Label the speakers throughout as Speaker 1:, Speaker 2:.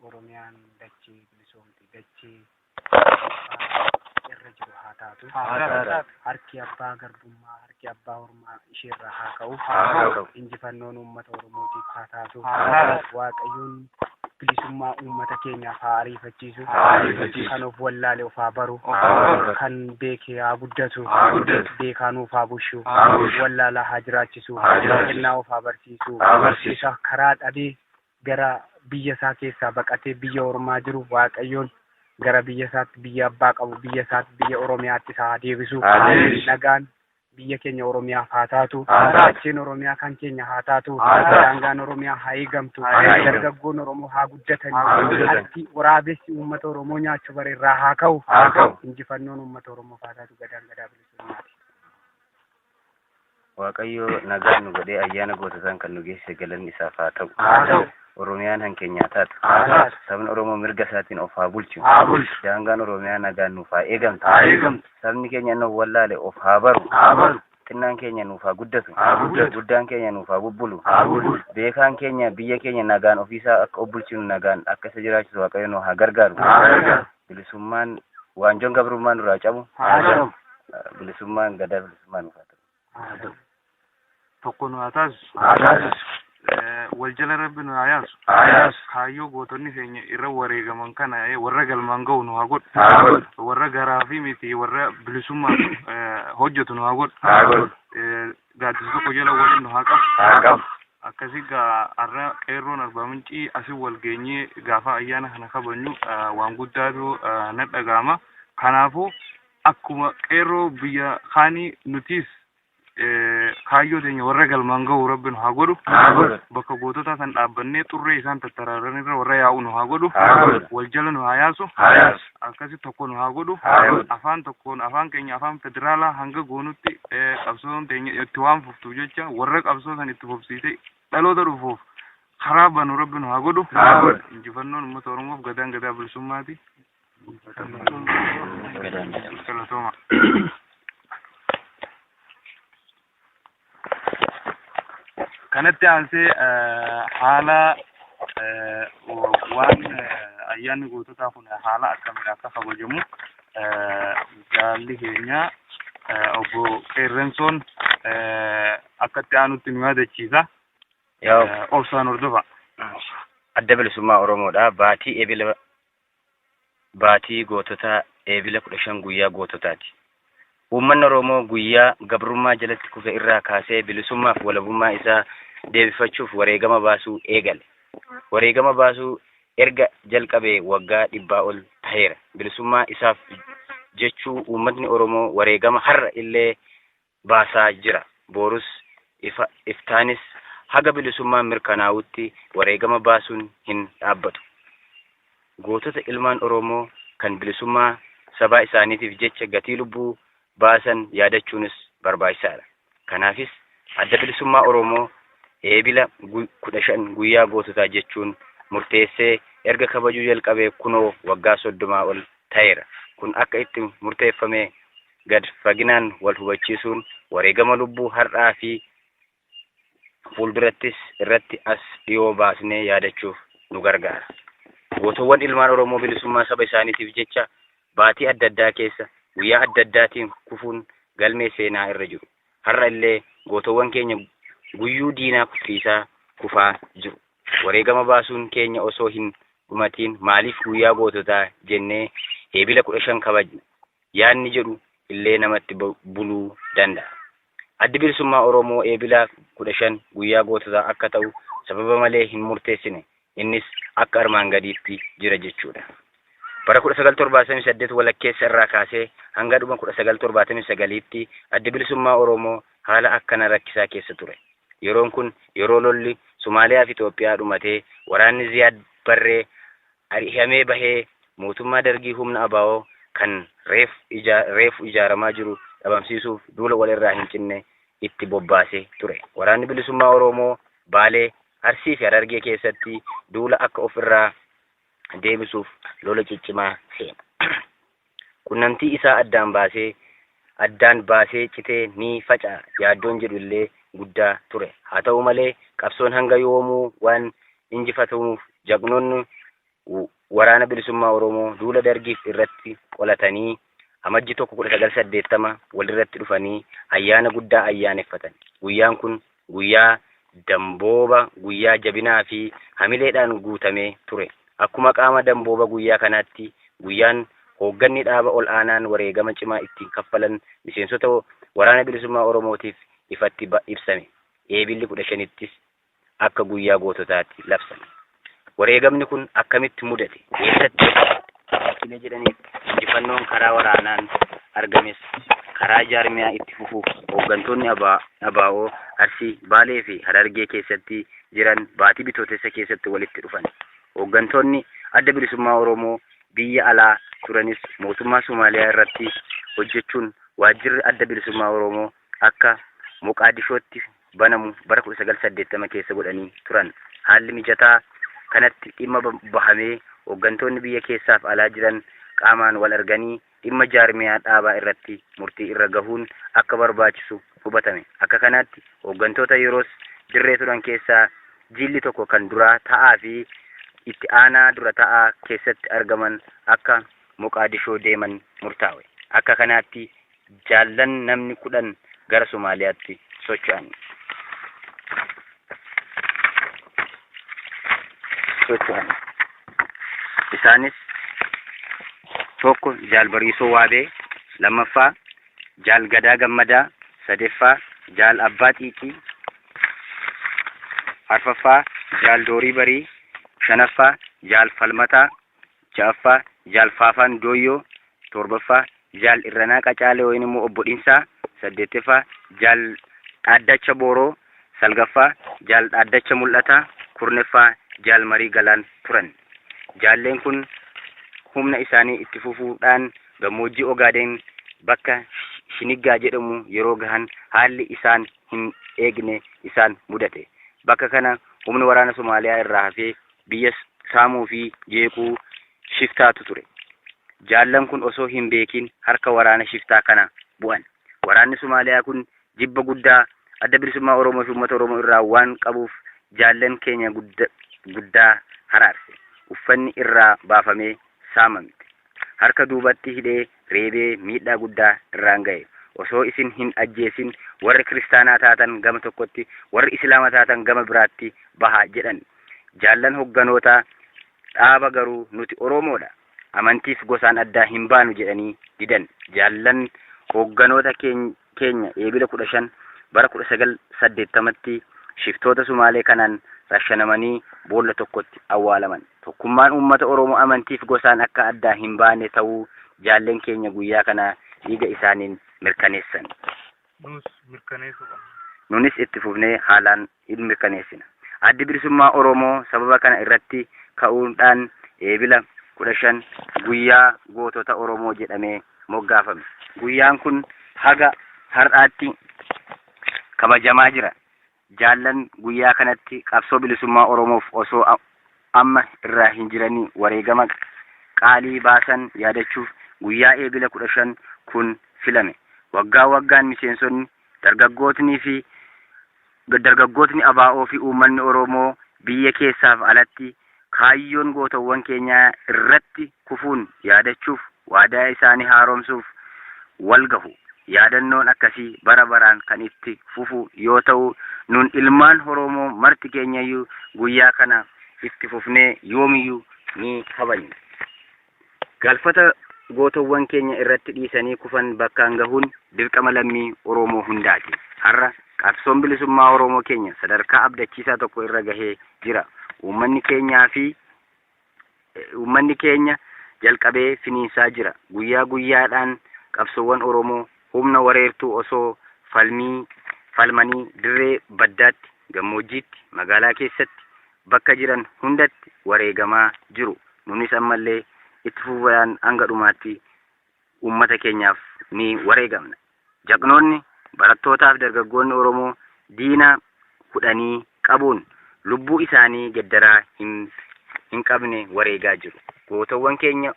Speaker 1: Oromiyaan dachee bilisoomti dachee irra jiru haa taatu. Harki abbaa garbummaa harki abbaa ormaa isheerraa haa ka'u. Injifannoon uummata Oromootiif haa taatu. Waaqayyoon bilisummaa uummata keenyaaf haa ariifachiisu. Kan of wallaale of haa baru. Kan beekee haa guddatu. Beekaan of haa bushu. Wallaalaa haa jiraachisu. Kennaa of haa barsiisu. Isa karaa dhabee gara biyya isaa keessaa baqatee biyya ormaa jiru Waaqayyoon gara biyya isaatti biyya abbaa qabu biyya isaatti biyya Oromiyaatti isaa deebisu. Nagaan biyya keenya Oromiyaaf haa taatu. Dacheen Oromiyaa kan keenya haa taatu. Daangaan Oromiyaa haa eegamtu. Dargaggoon Oromoo haa guddatanii. Atti waraabessi uummata Oromoo nyaachuu bareerraa haa ka'u. Injifannoon uummata Oromoo haa taatu. Gadaan gadaa bilisummaati.
Speaker 2: Waaqayyo nagaan nu godhee ayyaana goototaan kan nu geesse galanni isaaf haa ta'u. Oromiyaan hankeenyaa taatu. Sabni Oromoo mirga isaatiin of haa bulchu. Daangaan Oromiyaa nagaan nuuf haa eegamtu. Sabni keenya nuuf wallaale of haa baru. Xinnaan keenya nuuf haa guddatu. Guddaan keenya nuuf haa bubbulu. Beekaan keenya biyya keenya nagaan ofiisaa akka of bulchinu nagaan akka isa jiraachisu Waaqayyo nu haa gargaaru. Bilisummaan waanjoon gabrummaan duraa cabu. Bilisummaan gadaa bilisummaan nuuf haa ta'u.
Speaker 3: Tokko nu haa taasisu. Waljala Rabbi nu haa yaasu. Kaayyoo gootonni keenya irra wareegaman kana warra galmaan ga'u nu haa godhu. Warra garaa fi miti warra bilisummaa hojjetu nu haa godhu. Gaaddisa tokko jala waliin nu haa qabu. Akkasii har'a qeerroon Arbaa Mincii asii wal geenyee gaafa ayyaana kana kabajnu waan guddaatu na dhaga'ama. Kanaafuu akkuma qeerroo biyya kaanii nutis kaayyoo teenya warra galmaan ga'u Rabbi nu haa godhu. Bakka gootota san dhaabbannee xurree isaan tattaraaran irra warra yaa'u nu haa godhu. Wal jala nu haa yaasu. Akkasi tokko nu haa godhu. Afaan tokkoon afaan keenya afaan federaalaa hanga goonutti qabsoon teenya itti waan fuftuuf jecha warra qabsoo san itti fufsiisee dhaloota dhufuuf karaa banu Rabbi nu haa godhu. Injifannoon uummata Oromoof gadaan gadaa bilisummaati. Galatooma. Kanatti aansee haala waan ayyaanni goototaa kun haala akkamiin akka kabajamu jaalli keenya obbo Qeerrensoon akkatti aanutti nu yaadachiisa. Obsaan hordofa.
Speaker 2: Adda bilisummaa Oromoodha. Baatii goototaa eebila 15 guyyaa goototaati. Uummanni Oromoo guyyaa gabrummaa jalatti kufe irraa kaasee bilisummaaf walabummaa isaa deebifachuuf wareegama baasuu eegale. Wareegama baasuu erga jalqabee waggaa 100 ol ta'eera. Bilisummaa isaaf jechuu uummatni Oromoo wareegama har'a illee baasaa jira. Boorus iftaanis haga bilisummaan mirkanaa'utti wareegama baasuun hin dhaabbatu. Gootota ilmaan Oromoo kan bilisummaa sabaa isaaniitiif jecha gatii lubbuu baasan yaadachuunis barbaachisaadha. Kanaafis adda bilisummaa Oromoo eebila 15 guyyaa goototaa jechuun murteessee erga kabajuu jalqabee kunoo waggaa 30 ol ta'eera. Kun akka itti murteeffamee gad faginaan wal hubachiisuun wareegama lubbuu har'aa fi fuuldurattis irratti as dhiyoo baasnee yaadachuuf nu gargaara. Gootowwan ilmaan Oromoo bilisummaa saba isaaniitiif jecha baatii adda addaa keessa guyyaa adda addaatiin kufuun galmee seenaa irra jiru. Har'a illee gootowwan keenya guyyuu diinaa kuffiisaa kufaa jiru. Wareegama baasuun keenya osoo hin dhumatiin maaliif guyyaa goototaa jennee eebila 15 kabajna? Yaanni jedhu illee namatti buluu danda'a. Addi bilisummaa Oromoo eebila 15 guyyaa goototaa akka ta'u sababa malee hin murteessine. Innis akka armaan gadiitti jira jechuudha. Bara 1978 walakkeessa irraa kaasee hanga dhuma 1979tti adda bilisummaa Oromoo haala akkana rakkisaa keessa ture. Yeroon kun yeroo lolli Somaaliyaa fi Itoophiyaa dhumatee waraanni Ziyaad Barree ari'amee bahee mootummaa Dargii humna ABO kan reefu ijaaramaa jiru dhabamsiisuuf duula walirraa hin cinne itti bobbaasee ture. Waraanni bilisummaa Oromoo Baalee, Arsii fi Harargee keessatti duula akka ofirraa deebisuuf lola ciccimaa seena. Qunnamtii isaa addaan baasee citee ni faca'a yaaddoon jedhu illee guddaa ture. Haa ta'u malee qabsoon hanga yoomuu waan injifatamuuf jagnoonni waraana bilisummaa Oromoo duula dargiif irratti qolatanii amajji 1980 walirratti dhufanii ayyaana guddaa ayyaaneffatan. Guyyaan kun guyyaa dambooba, guyyaa jabinaa fi hamileedhaan guutamee ture. Akkuma qaama dambooba guyyaa kanaatti guyyaan hoogganni dhaaba ol aanaan wareegama cimaa ittiin kaffalan miseensota waraana bilisummaa Oromootiif ifatti ibsame. Eebilli 15ttis akka guyyaa goototaatti labsame. Wareegamni kun akkamitti mudate? Eessatti wakiilee jedhaniif injifannoon karaa waraanaan argames karaa jaarmiyaa itti fufuuf hooggantoonni ABO Arsii, Baalee fi Harargee keessatti jiran baatii bitootessa keessatti walitti dhufan. Hooggantoonni adda bilisummaa Oromoo biyya alaa turanis mootummaa Somaaliyaa irratti hojjechuun waajjirri adda bilisummaa Oromoo akka Moqaadishootti banamu bara 1980 keessa godhanii turan. Haalli mijataa kanatti dhimma bahamee hooggantoonni biyya keessaaf alaa jiran qaamaan wal arganii dhimma jaarmiyaa dhaabaa irratti murtii irra gahuun akka barbaachisu hubatame. Akka kanaatti hooggantoota yeroos dirree turan keessaa jilli tokko kan duraa ta'aa fi itti aanaa dura ta'aa keessatti argaman akka Moqaadishoo deeman murtaa'e. Akka kanaatti jaallan namni 10 gara Somaaliyaatti socho'an. Isaanis tokko Jaal Bariisoo Waabee, lammaffaa Jaal Gadaa Gammadaa, sadeeffaa Jaal Abbaa Xiiqii, arfaffaa Jaal Doorii Barii, shanaffaa Jaal Falmataa, ja'affaa Jaal Faafaan Dooyyoo, torbaffaa Jaal Irranaa Qacaalee wayini immoo Obbo Dhinsaa, saddeettaffaa Jaal Dhaaddacha Booroo, salgaffaa Jaal Dhaaddacha Mul'ataa, kurnaffaa Jaal Marii Galaan turan. Jaalleen kun humna isaanii itti fufuudhaan gammoojjii Ogaadeen bakka Shiniggaa jedhamu yeroo gahan haalli isaan hin eegne isaan mudate. Bakka kana humni waraana Somaaliyaa irraa hafee biyya saamuu fi jeequu shiftaatu ture. Jaallan kun osoo hin beekin harka waraana shiftaa kana bu'an. Waraanni Somaaliyaa kun jibba guddaa adda bilisummaa Oromoo fi uummata Oromoo irraa waan qabuuf jaallan keenya guddaa haraarse. Uffanni irraa baafamee saamamte. Harka duubatti hidhee reebee miidhaa guddaa irraan ga'e. Osoo isin hin ajjeesin warri kiristaanaa taatan gama tokkotti, warri islaama taatan gama biraatti bahaa jedhan. Jaallan hogganoota dhaaba garuu nuti Oromoodha, amantiif gosaan addaa hin baanu jedhanii didan. Jaallan hogganoota keenya eebila 15 bara 1980tti shiftoota Sumaalee kanaan rashanamanii boolla tokkotti awwaalaman. Tokkummaan uummata Oromoo amantiif gosaan akka addaa hin baane ta'uu jaalleen keenya guyyaa kana dhiiga isaaniin mirkaneessan. Nunis itti fufnee haalaan hin mirkaneessina. Addi bilisummaa Oromoo sababa kana irratti ka'uudhaan eebila 15 guyyaa gootota Oromoo jedhamee moggaafame. Guyyaan kun haga har'aatti kabajamaa jira. Jaallan guyyaa kanatti qabsoo bilisummaa Oromoof osoo amma irraa hin jiranii wareegama qaalii baasan yaadachuuf guyyaa eebila 15 kun filame. Waggaa waggaan miseensonni dargaggootni ABO fi uummanni Oromoo biyya keessaaf alatti kaayyoon gootawwan keenyaa irratti kufuun yaadachuuf waadaa isaanii haaromsuuf wal gahu. Yaadannoon akkasii bara baraan kan itti fufu yoo ta'u nun ilmaan Oromoo marti keenyayyuu guyyaa kana itti fufnee yoomiyyuu ni kabajna. Galfata gootawwan keenya irratti dhiisanii kufan bakkaan gahuun dirqama lammii Oromoo hundaati. Har'a qabsoon bilisummaa Oromoo keenya sadarkaa abdachiisaa tokko irra gahee jira. Uummanni keenya jalqabee finiinsaa jira. Guyyaa guyyaadhaan qabsoowwan Oromoo humna wareertuu osoo falmanii dirree baddaatti, gammoojjiitti, magaalaa keessatti bakka jiran hundatti wareegamaa jiru. Nunis ammallee itti fufuudhaan hanga dhumaatti uummata keenyaaf ni wareegamna. Jaqnoonni barattootaaf dargaggoonni Oromoo diina hudhanii qabuun lubbuu isaanii geddaraa hin qabne wareegaa jiru. Gootawwan keenya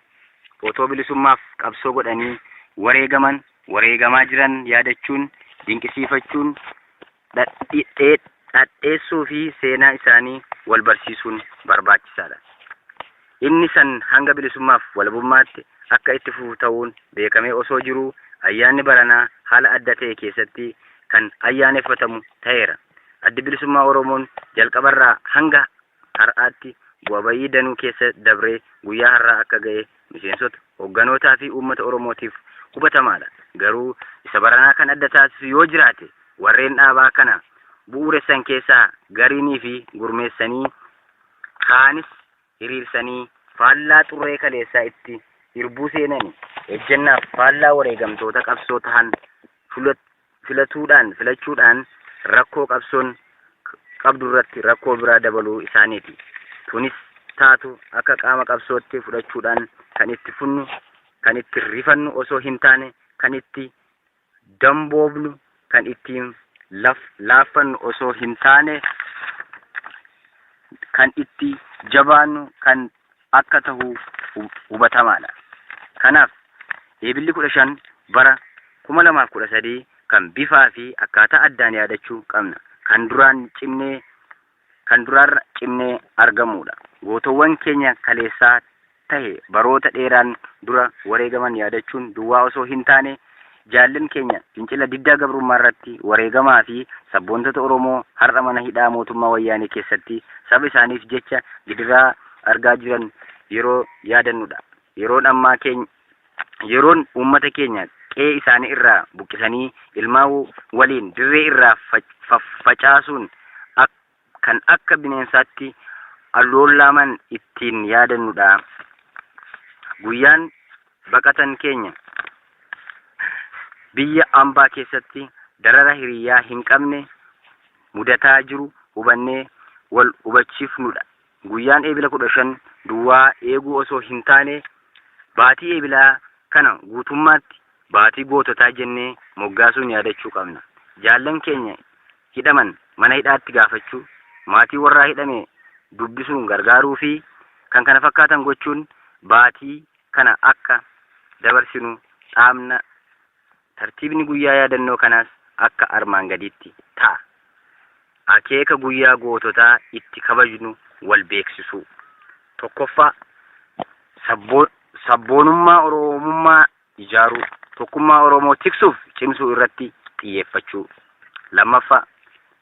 Speaker 2: otoo bilisummaaf qabsoo godhanii wareegamaa jiran yaadachuun, dinqisiifachuun, dhadheessuu fi seenaa isaanii wal barsiisuun barbaachisaadha. inni san hanga bilisummaaf walabummaatti akka itti fufu ta'uun beekamee osoo jiru ayyaanni baranaa haala adda ta'e keessatti kan ayyaaneffatamu ta'eera. Addi bilisummaa Oromoon jalqabarraa hanga har'aatti bu'aa bayii danuu keessa dabree guyyaa har'aa akka ga'e miseensota hoogganotaa fi uummata Oromootiif hubatamaadha. Garuu isa baranaa kan adda taasisu yoo jiraate warreen dhaabaa kana bu'uuressan keessaa gariinii fi gurmeessanii kaanis hiriirsanii faallaa xurree kaleessaa itti hirbuu seenanii ejjennaaf faallaa wareegamtoota qabsoo tahan filachuudhaan rakkoo qabsoon qabdu irratti rakkoo biraa dabaluu isaaniiti. Tunis taatu akka qaama qabsootti fudhachuudhaan kan itti funnu, kan itti rifannu osoo hin taane, kan itti damboobnu, kan ittiin laaffannu osoo hin taane, kan itti jabaannu kan akka ta'u hubatamaadha. Kanaaf eebilli 15 bara 2013 kan bifaa fi akkaataa addaan yaadachuu qabna. Kan duraan cimnee argamudha. Gootowwan keenya kaleessaa tahe baroota dheeraan dura wareegaman yaadachuun duwwaa osoo hin taane jaallan keenya fincila diddaa gabrummaa irratti wareegamaa fi sabboontota Oromoo har'a mana hidhaa mootummaa wayyaanee keessatti saba isaaniif jecha gidiraa argaa jiran yeroo yaadannudha. Yeroon uummata keenya qe'ee isaanii irraa buqqisanii ilmaan waliin dirree irraa facaasuun kan akka bineensaatti alloollaman ittiin yaadannudha. Guyyaan baqatan keenya biyya ambaa keessatti darara hiriyaa hin qabne mudataa jiru hubannee wal hubachiifnudha. Guyyaan eebila 15 duwwaa eeguu osoo hin taane baatii eebilaa kana guutummaatti baatii goototaa jennee moggaasuun yaadachuu qabna. Jaallan keenya hidhaman mana hidhaatti gaafachuu, maatii warraa hidhame dubbisuun gargaaruu fi kan kana fakkaatan gochuun baatii kana akka dabarsinu dhaamna. Tartiibni guyyaa yaadannoo kanaas akka armaan gadiitti ta'a. Akeeka guyyaa goototaa itti kabajnu wal beeksisuu. Tokkoffaa sabboonummaa Oromummaa ijaaruu, tokkummaa Oromoo tiksuuf cimsuu irratti xiyyeeffachuu. Lammaffaa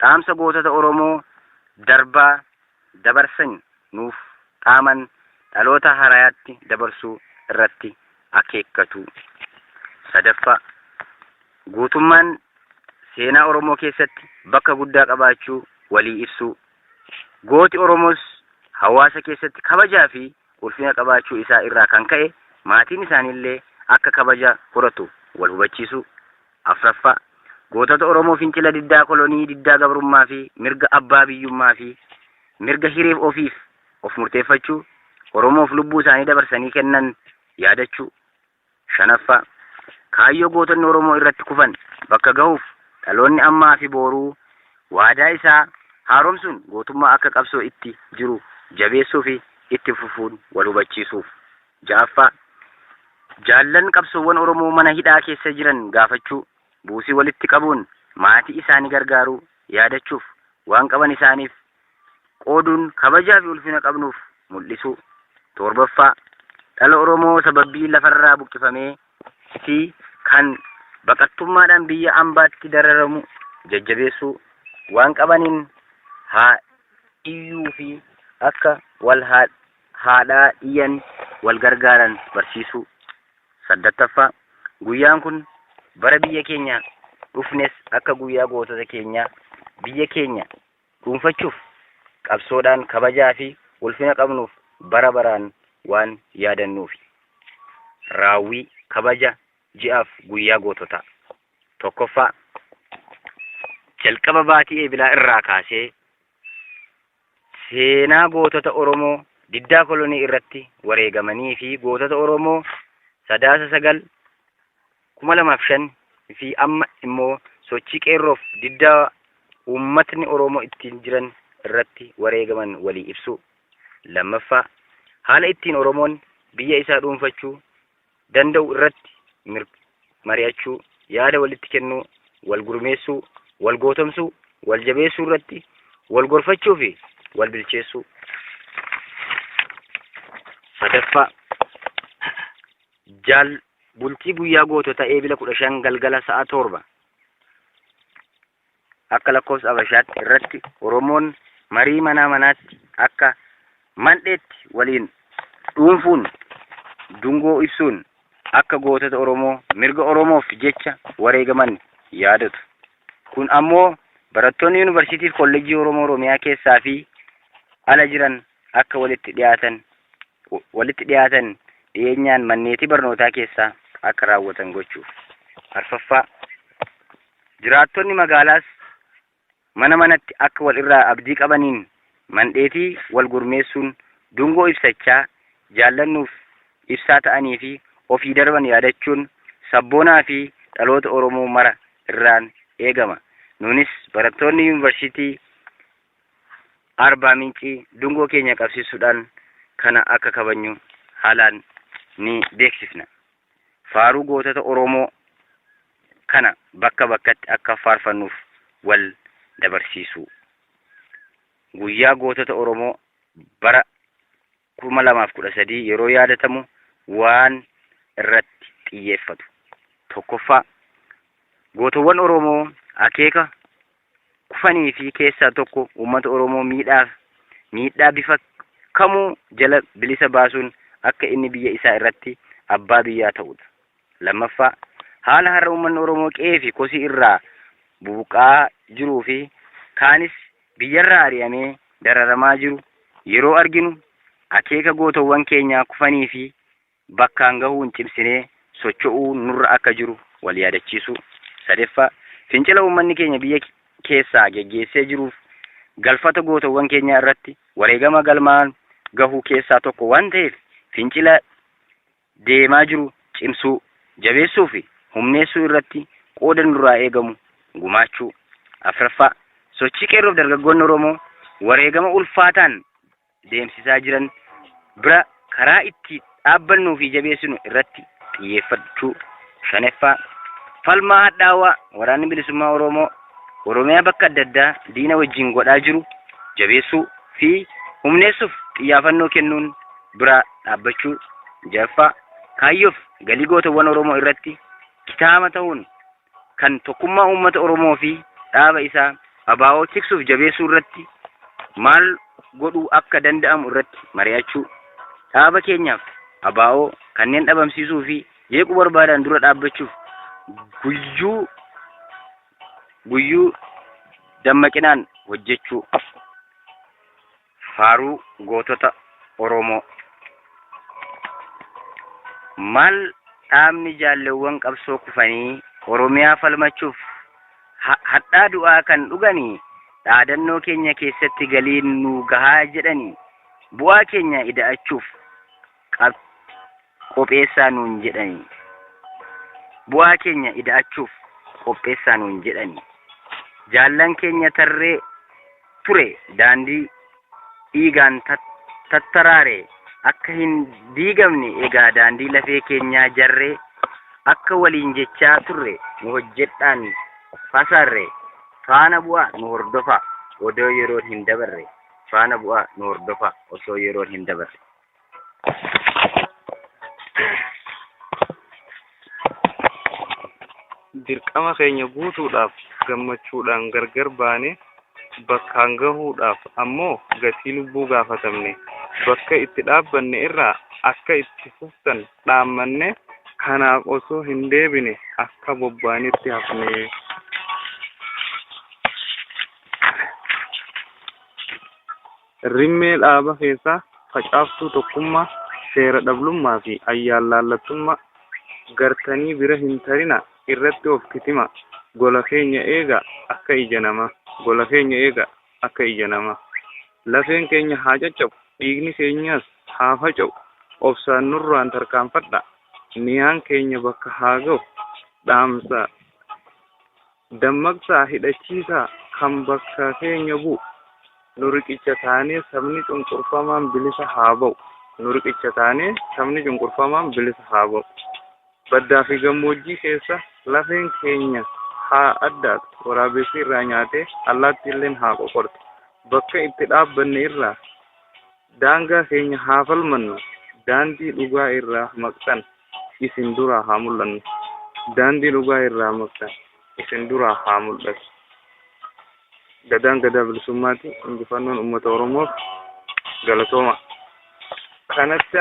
Speaker 2: dhaamsa gootota Oromoo dabarsan nuuf dhaaman dhaloota harayaatti dabarsuu irratti akeekkatu. Sadaffaa guutummaan seenaa Oromoo keessatti bakka guddaa qabaachuu walii ibsuu. Gooti Oromoos hawaasa keessatti kabajaa fi ulfina qabaachuu isaa irraa kan ka'e maatiin isaaniillee akka kabaja horatu wal hubachiisuu. Afraffaa gootota Oromoo fincila diddaa kolonii, diddaa gabrummaa fi mirga abbaa biyyummaa fi mirga hireef ofiif of murteeffachuu Oromoof lubbuu isaanii dabarsanii kennan yaadachuu. Shanaffaa kaayyoo gootonni Oromoo irratti kufan bakka gahuuf dhaloonni ammaa fi booruu waadaa isaa haaromsuun gootummaa akka qabsoo itti jiru jabeessuu fi itti fufuun wal hubachiisuuf. Ja'affaa jaallan qabsoowwan Oromoo mana hidhaa keessa jiran gaafachuu, buusii walitti qabuun maatii isaanii gargaaruu yaadachuuf waan qaban isaaniif qooduun kabajaa fi ulfina qabnuuf mul'isuu. Torbaffaa dhala Oromoo sababii lafarraa buqqifamee fi kan baqattummaadhaan biyya ambaatti dararamu jajjabeessuu, waan qabaniin haa iyyuu fi akka wal haadhaa iyyan wal gargaaran barsiisuu. Saddeettaffaa guyyaan kun bara biyya keenya dhufnes akka guyyaa gootota keenya biyya keenya dhuunfachuuf qabsoodhaan kabajaa fi ulfina qabnuuf bara baraan waan yaadannuuf. Raawwii kabaja ji'aaf guyyaa goototaa. Tokkoffaa jalqaba baatii eebilaa irraa kaasee seenaa gootota Oromoo diddaa kolonii irratti wareegamanii fi gootota Oromoo 9/9/2005 fi amma immoo sochii qeerroof diddaa uummatni Oromoo ittiin jiran irratti wareegaman walii ibsuu. Lammaffaa haala ittiin Oromoon biyya isaa dhuunfachuu danda'u irratti mari'achuu, yaada walitti kennuu, wal gurmeessuu, wal gootomsuu, wal jabeessuu irratti wal gorfachuu fi wal bilcheessuu. sadaffaa bultii guyyaa gootota eebila 15 galgala sa'a 7 akka lakkoofsa Abashaatti irratti Oromoon marii manaa manaatti akka mandheetti waliin dhuunfuun dungoo ibsuun akka gootota Oromoo mirga Oromoof jecha wareegaman yaadatu. Kun ammoo barattoonni yuunivarsiitii fi kolleejjii Oromoo Oromiyaa keessaa fi ala jiran akka walitti dhiyaatan dhiyeenyaan manneetii barnootaa keessaa akka raawwatan gochuuf. Arfaffaa jiraattonni magaalaas mana manatti akka wal irraa abdii qabaniin mandheetii wal gurmeessuun dungoo ibsachaa jaallannuuf ibsaa ta'anii fi ofii darban yaadachuun sabboonaa fi dhaloota Oromoo mara irraan eegama. Nunis barattoonni yuunivarsiitii Arbaa Mincii dungoo keenya qabsiisuudhaan kana akka kabajnu haalaan ni beeksifna. Faaruu gootota Oromoo kana bakka bakkatti akka faarfannuuf wal dabarsiisu. Guyyaa gootota Oromoo bara 2013 yeroo yaadatamu waan irratti xiyyeeffatu. Tokkoffaa gootowwan Oromoo akeeka kufanii fi keessaa tokko uummata Oromoo miidhaa bifa kamuu jala bilisa baasuun akka inni biyya isaa irratti abbaa biyyaa ta'udha. Lammaffaa haala har'a uummanni Oromoo qe'ee fi kosii irraa bubuqaa jiruu fi kaanis biyyarraa ari'amee dararamaa jiru yeroo arginu akeeka gootowwan keenyaa kufanii fi bakkaan gahuun cimsinee socho'uu nurra akka jiru wal yaadachiisu. Sadaffaa fincila uummanni keenya biyya keessaa geggeessee jiruuf galfata gootowwan keenyaa irratti wareegama galmaan gahuu keessaa tokko waan ta'eef fincila deemaa jiru cimsuu, jabeessuu fi humneessuu irratti qooda nurraa eegamu gumaachuu. Afraffaa sochii qeerroof dargaggoonni Oromoo wareegama ulfaataan deemsisaa jiran bira karaa itti dhaabbannuu fi jabeessinu irratti xiyyeeffachuu. Shanaffaa falmaa hadhaawaa waraanni bilisummaa Oromoo Oromiyaa bakka adda addaa diina wajjin godhaa jiru jabeessuu fi humneessuuf xiyyaafannoo kennuun bira dhaabbachuu. Jaffaa kaayyoof galii gootowwan Oromoo irratti kitaaba ta'uun kan tokkummaa uummata Oromoo fi dhaaba isaa abaa'oo tiksuuf jabeessuu irratti maal godhuu akka danda'amu irratti mari'achuu. Dhaaba keenyaaf abaa'oo kanneen dhabamsiisuu fi jeequu barbaadan dura dhaabbachuuf guyyuu dammaqinaan hojjechuu. Faaruu gootota Oromoo. Maal dhaabni jaalleewwan qabsoo kufanii Oromiyaa falmachuuf hadhaa du'aa kan dhuganii dhaadannoo keenya keessatti galiin nu gahaa jedhanii bu'aa keenya ida'achuuf qopheessaa nuun jedhanii. Bu'aa keenya ida'achuuf qopheessaa nuun jedhanii. Jaallan keenya tarree ture daandii dhiigaan tattaraare akka hin diigamne egaa daandii lafee keenyaa jarree akka waliin jechaa turre nu hojjedhaan fasarre faana bu'aa nu hordofa odoo yeroon hin dabarre. Faana bu'aa nu hordofa osoo yeroon hin dabarre.
Speaker 3: Dirqama keenya guutuudhaaf gammachuudhaan gargar baane bakkaan gahuudhaaf ammoo gatii lubbuu gaafatamne bakka itti dhaabbanne irraa akka itti fuftan dhaammanne kanaaf osoo hin deebine akka bobbaanitti hafne. Rimmee dhaaba keessaa facaaftuu tokkummaa seera dhablummaa fi ayyaallallattummaa gartanii bira hin tarina irratti of kitima. Gola keenya eega akka ija namaa. Gola keenya eega akka ija namaa. Lafeen keenya haa caccabu, dhiigni keenyas haa faca'u. Obsaan nurraan tarkaanfadha. Niyaan keenya bakka haa ga'u. Dhaamsa dammaqsaa hidhachiisaa kan bakka keenya bu'u. Nu riqicha taanee sabni cunqurfamaan bilisa haa ba'u. Nu riqicha taanee sabni cunqurfamaan bilisa haa ba'u. Baddaa fi gammoojjii keessa lafeen keenya haa addaatu. Waraabessi irraa nyaatee allaatti illeen haa qoqortu. Bakka itti dhaabbanne irraa daangaa keenya haa falmannu. daandii dhugaa irraa maqtan isin duraa haa mul'annu. Daandii dhugaa irraa maqtan isin duraa haa mul'atu. Gadaan gadaa bilisummaati. Injifannoon uummata Oromoof galatooma. Kanatti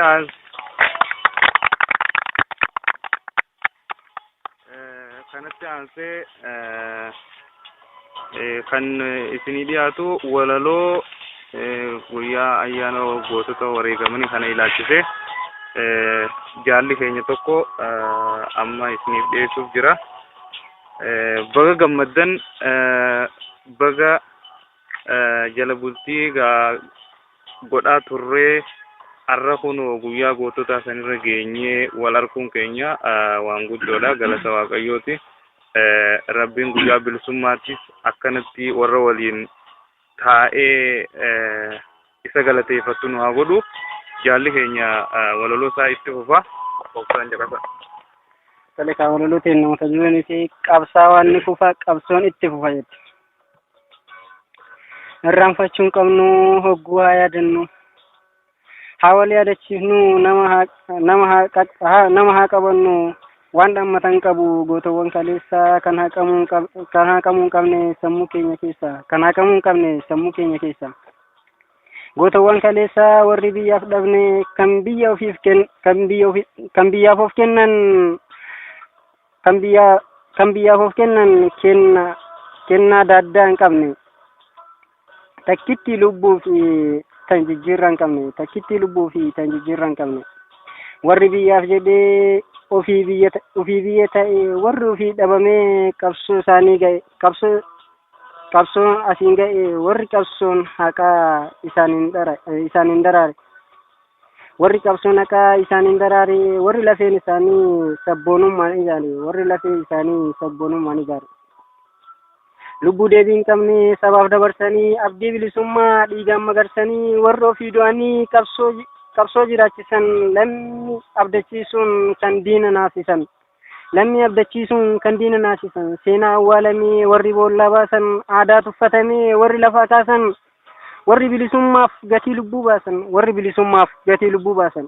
Speaker 3: aansee kan isinii dhiyaatu walaloo guyyaa ayyaana gootota wareegamanii kana ilaalchisee jaalli keenya tokko amma isiniif dhiyeessuuf jira. Baga gammaddan, baga jala bultii godhaa turree har'a kun guyyaa gootota sanirra geenyee wal arguun keenya waan guddoodha. Galata Waaqayyooti. Rabbiin guyyaa bilisummaattis akkanatti warra waliin taa'ee isa galateeffattu nu haa godhu. Jaalli keenya walaloo isaa itti fufa. Qofsaan jedhasa.
Speaker 1: Sadarkaa walaloo ta'e namoota jiranitti qabsaa waan ni fufa, qabsoon itti fufa jechuudha. Irraanfachuu hin qabnu, hogguu haa yaadannu. Haa wal yaadachiifnu, nama haa qabannu. Waan dhammatan qabu gootawwan kaleessaa kan haqamuu hin qabne sammuu keenya keessa. Gootawwan kaleessaa warri biyyaaf dhabne kan biyyaaf of kennan kennaa daaddaa hin qabne. Takkitti lubbuu fi tan jijjiirraa hin qabne. Warri biyyaaf jedhee ofii biyya ta'e warri ofii dhabamee qabsoo isaanii ga'e qabsoon asiin ga'e warri qabsoon haqaa isaaniin daraare warri lafeen isaanii sabboonummaan ijaare lubbuu deebii hin qabne sabaaf dabarsanii abdii bilisummaa dhiigaan magarsanii warri ofii du'anii qabsoo jiraachisan lammii abdachiisuun kan diina naasisan seenaa awwaalamee warri boollaa baasan aadaa tuffatamee warri lafaa kaasan warri bilisummaaf gatii lubbuu baasan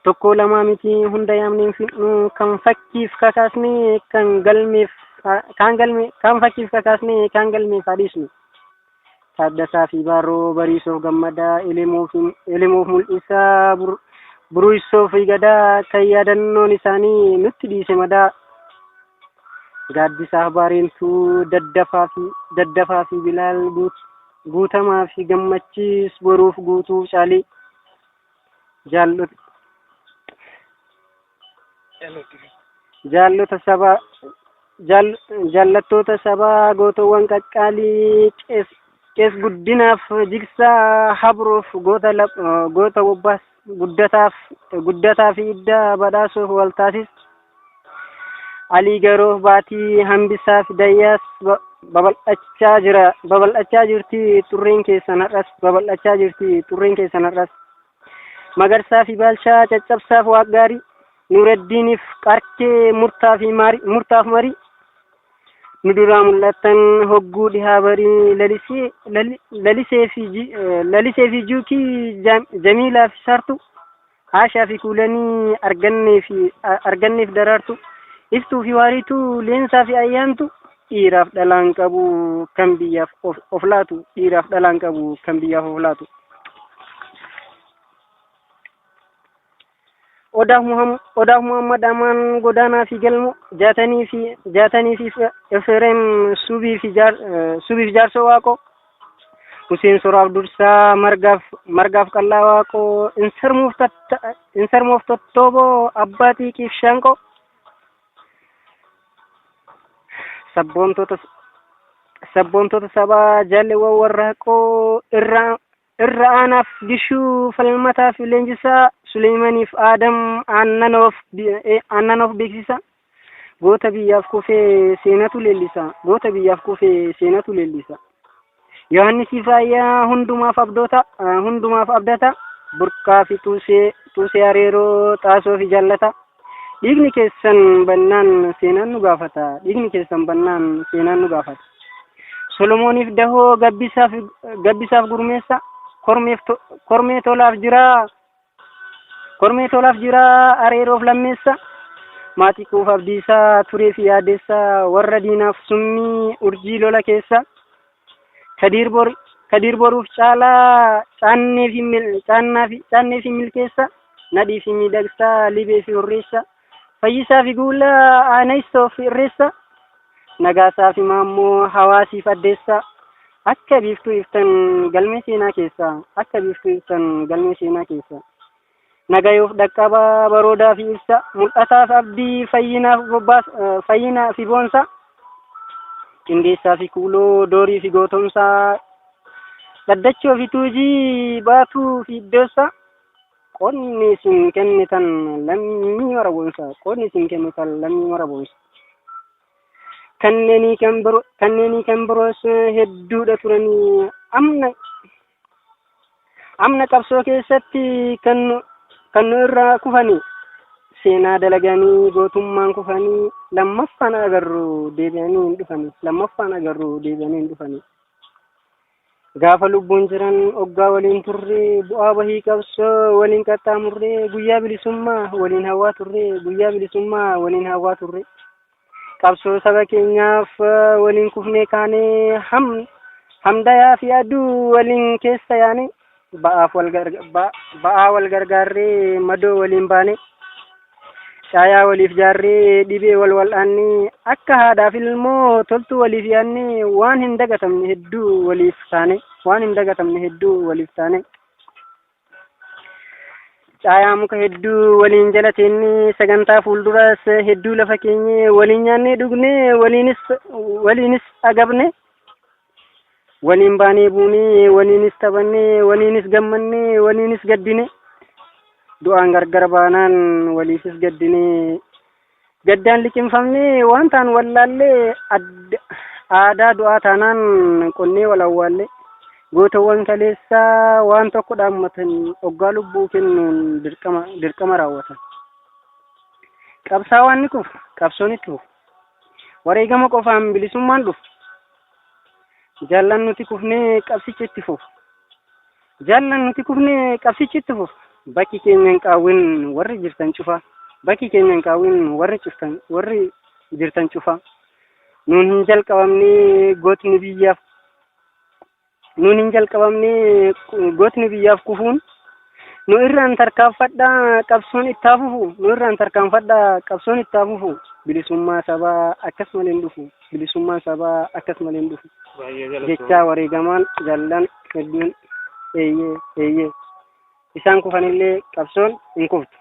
Speaker 1: tokko lamaa miti hunda yaamneen fixnu kan fakkiif kakaasne kan galmeef hadhiisnu. Taaddasaa fi Baaroo Bariisoo Gammadaa Elemoof mul'isaa Buruisoo fi Gadaa kan yaadannoon isaanii nutti dhiise madaa. Gaaddisaaf Baareentuu Daddafaa fi Bilaal Guutamaa fi Gammachiis Boruuf Guutuu Caalii jaallattoota sabaa gootawwan qaqqaalii Qees guddinaaf jigsaa habroof goota bobbaas guddataa fi iddaa badhaasuuf waltaasis Alii Garoof Baatii Hambisaa fi Dayyaas babal'achaa jirti xurreen keessan har'as Magarsaa fi Baalchaa Caccabsaaf Waaggaarii Nuuraddiiniif Qarkee Murtaaf Marii nu duraa mul'atan hogguu dhihaa barii lalisee fi juukii Jamiilaa fi Sartu Haashaa fi Kuulanii arganneef daraartu iftuu fi waariitu leensaa fi ayyaantu dhiiraaf dhalaan qabu kan biyyaaf of laatu Odaaf Muhammad Amaan Godaanaa fi Galmo jaatanii fi Efreem Subiif Jaarsoo Waaqoo Huseen Soraaf Dursaa Margaaf Qallaa Waaqoo Insarmoof Tottooboo Abbaa Xiiqiif Shaanqoo Sabboontoota sabaa jaalleewwan warraaqoo irra aanaaf Gishuu Falmataaf Leenjisaa Suleymaniif Aadam Aannanoof beeksisa goota biyyaaf kufee seenatu leellisa Yohaannisiif Raayyaa hundumaaf abdata Burqaa fi Tuusee Areeroo Xaasoo fi Jaallata dhiigni keessan bannaan seenaan nu gaafata Solomooniif Dahoo gabbisaaf gurmeessa kormee tolaaf jira kormee tolaaf jira areeroof lammeessa maatii kuuf abdiisaa turee fi yaadeessa warra diinaaf summii urjii lola keessa Kadir boruuf caalaa caannee fi milkeessa nadhii fi miidhagsaa libee fi horreessa fayyisaa fi guula aaneessoo fi irreessa nagaasaa fi maammoo hawaasiif addeessa akka biiftuu iftan galmee seenaa keessa nagayoof dhaqqabaa baroodaa fi ibsa mul'ataaf abdii fayyinaa fi boonsa qindeessaa fi kuuloo doorii fi gootomsaa dhaddachoo fi tuujii baatuu fi iddoosa qonni isin kennitan lammii mara boonsa kanneenii kan biroos hedduudha turanii amna qabsoo keessatti kan nu irraa kufanii seenaa dalaganii gootummaan kufanii lammaffaan agarru deebi'anii hin dhufanii gaafa lubbuun jiran oggaa waliin turre bu'aa bahii qabsoo waliin qaxxaamurre guyyaa bilisummaa waliin hawwaa turre qabsoo saba keenyaaf waliin kufnee kaanee hamdayaa fi aduu waliin keessa yaane ba'aa wal gargaarree madoo waliin baane caayaa waliif jaarree dhibee wal wal'aannee akka haadhaaf ilmoo toltuu waliif yaannee waan hin dagatamne hedduu waliif taane caayaa muka hedduu waliin jala teennee sagantaa fuulduras hedduu lafa keenye waliin nyaannee dhugnee waliinis agabne waliin baanee buunee waliinis taphannee waliinis gammannee waliinis gaddine du'aan gargar baanaan waliifis gaddine gaddaan liqinfamnee waan taan wallaallee aadaa du'aa taanaan qonnee wal awwaallee gootawwan kaleessaa waan tokko dhaammatan oggaa lubbuu kennuun dirqama raawwatan qabsaawaan ni kufu qabsoon itti fufu wareegama qofaan bilisummaan dhufu jaallan nuti kufnee qabsichi itti fufu bakki keenyan qaawwin warri jirtan cufa nuun hin jalqabamne gootni biyyaaf kufuun nu irraan tarkaanfadhaa qabsoon ittaa fufu bilisummaa sabaa akkasumalee hin dhufu jechaa wareegamaan jaallan hedduun eeyyee isaan kufanillee qabsoon hin kuftu.